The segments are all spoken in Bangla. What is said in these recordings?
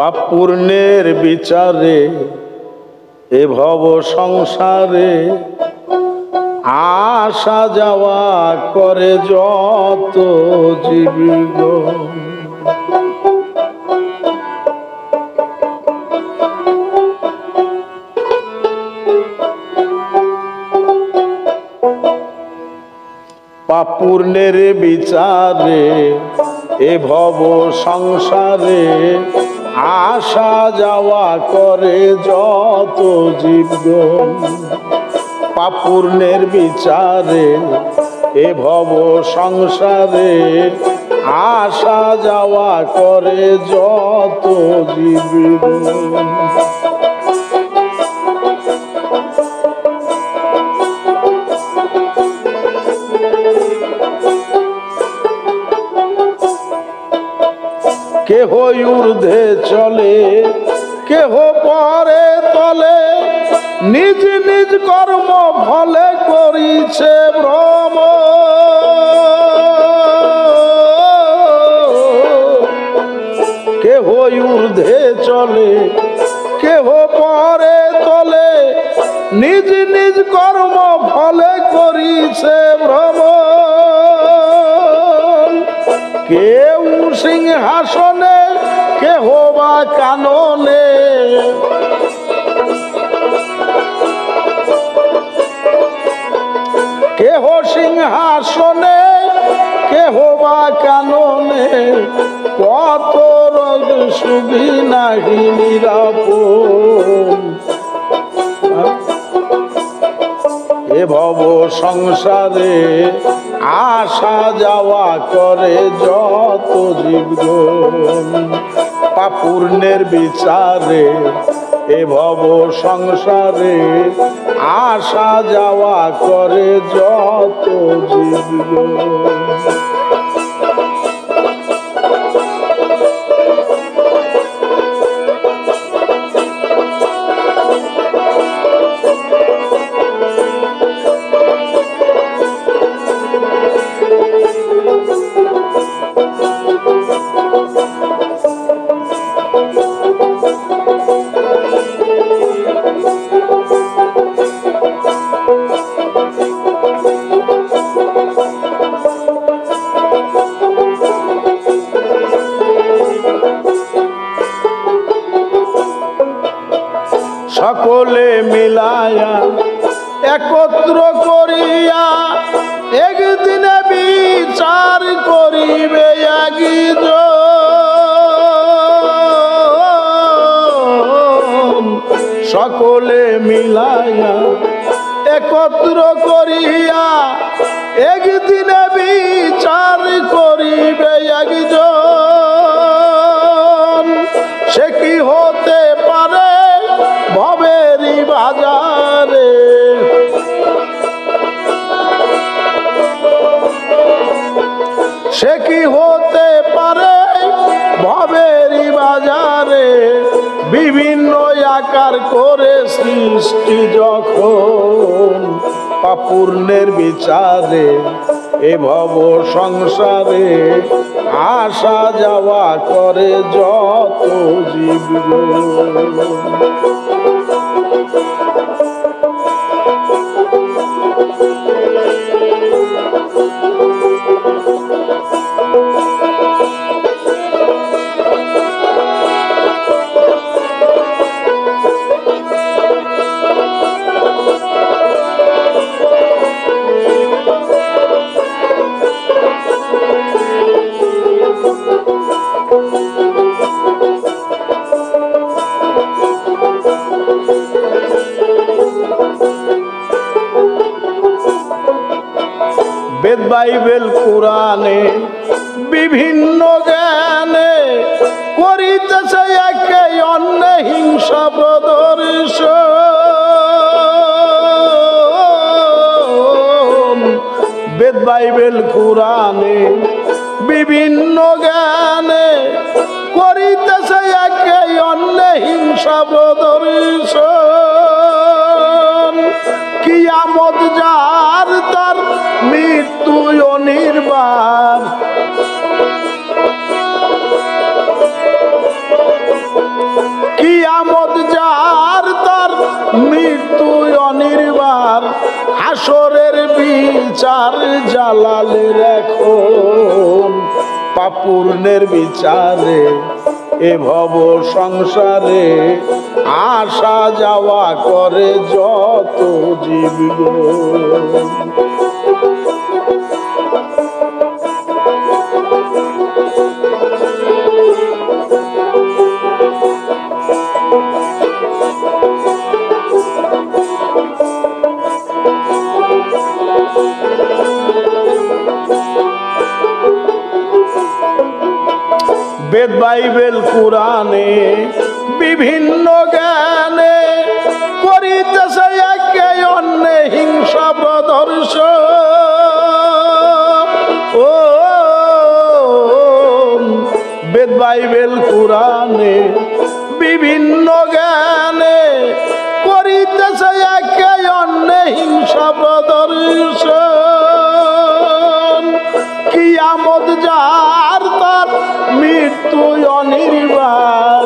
পাপ পুণ্যের বিচারে এ ভব সংসারে আসা যাওয়া করে যত জীবগণ। পাপ পুণ্যের বিচারে এ ভব সংসারে আসা যাওয়া করে যত জীবগণ। পাপ পুণ্যের বিচারে এ ভব সংসারে আসা যাওয়া করে যত জীবগণ। কেহ ঊর্ধ্বে চলে কেহ পরে তলে, নিজ নিজ কর্ম ফলে করিছে ভ্রম। কেহ ঊর্ধ্বে চলে কেহ পরে তলে, নিজ নিজ কর্ম ফলে করিছে ভ্রম। কেউ সিংহাসনে কেহ বা কাননে, কেহ সিংহাসনে কেহ বা কাননে, কত রোগ সুবি নাহি নিরাপদ। এ ভব সংসারে আসা যাওয়া করে যত জীবগণ। পাপ পুণ্যের বিচারে এ ভব সংসারে আসা যাওয়া করে যত জীবগণ। সকলে মিলায়া একত্র করিয়া একদিনে বিচার করিবে একজন। সকলে মিলায়া একত্র করিয়া একদিনে বিচার করিবে একজন। সে কি হতে পারে ভবেরই বাজারে, সে কি হতে পারে ভবেরই বাজারে। বিভিন্ন আকার করে সৃষ্টি যখন, পাপ পুণ্যের বিচারে এ ভব সংসারে আসা যাওয়া করে যত জীবগণ। বেদ বাইবেল পুরাণে বিভিন্ন জ্ঞানে করিতেছে একে অন্যে হিংসা প্রদর্শন। বেদ বাইবেল পুরাণে বিভিন্ন জ্ঞানে করিতেছে একে অন্যে হিংসা প্রদর্শন। কিয়ামত যার তার মৃত্যু অনির্বাণ। বিচার জালালের এখন পাপূর্ণের বিচারে এ ভব সংসারে আসা যাওয়া করে যত জীবগণ। বেদ বাইবেল কুরআনে বিভিন্ন জ্ঞানে করিতেছে একে অন্যে হিংসা প্রদর্শন। ও বেদ বাইবেল কুরআনে বিভিন্ন জ্ঞানে করিতেছে একে অন্যে হিংসা প্রদর্শন। কিয়ামত যার তার মৃত্যু অনির্বাণ।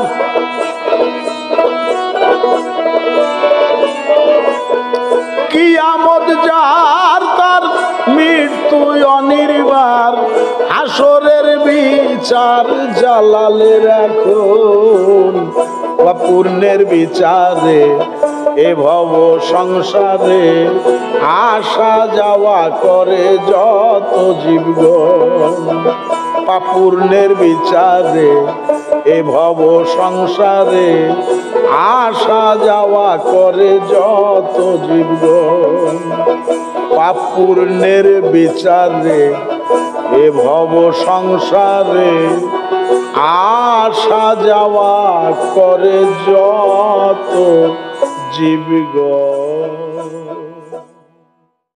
কিয়ামত যার তার মৃত্যু অনির্বাণ। হাসরের বিচার জালালের এখন পূর্ণের বিচারে এ ভব সংসারে আসা যাওয়া করে যত জীবগণ। পাপূর্ণের বিচারে এ ভব সংসারে আসা যাওয়া করে যত জীবগণ। পাপূর্ণের বিচারে এ ভব সংসারে আসা যাওয়া করে যত জীবগণ।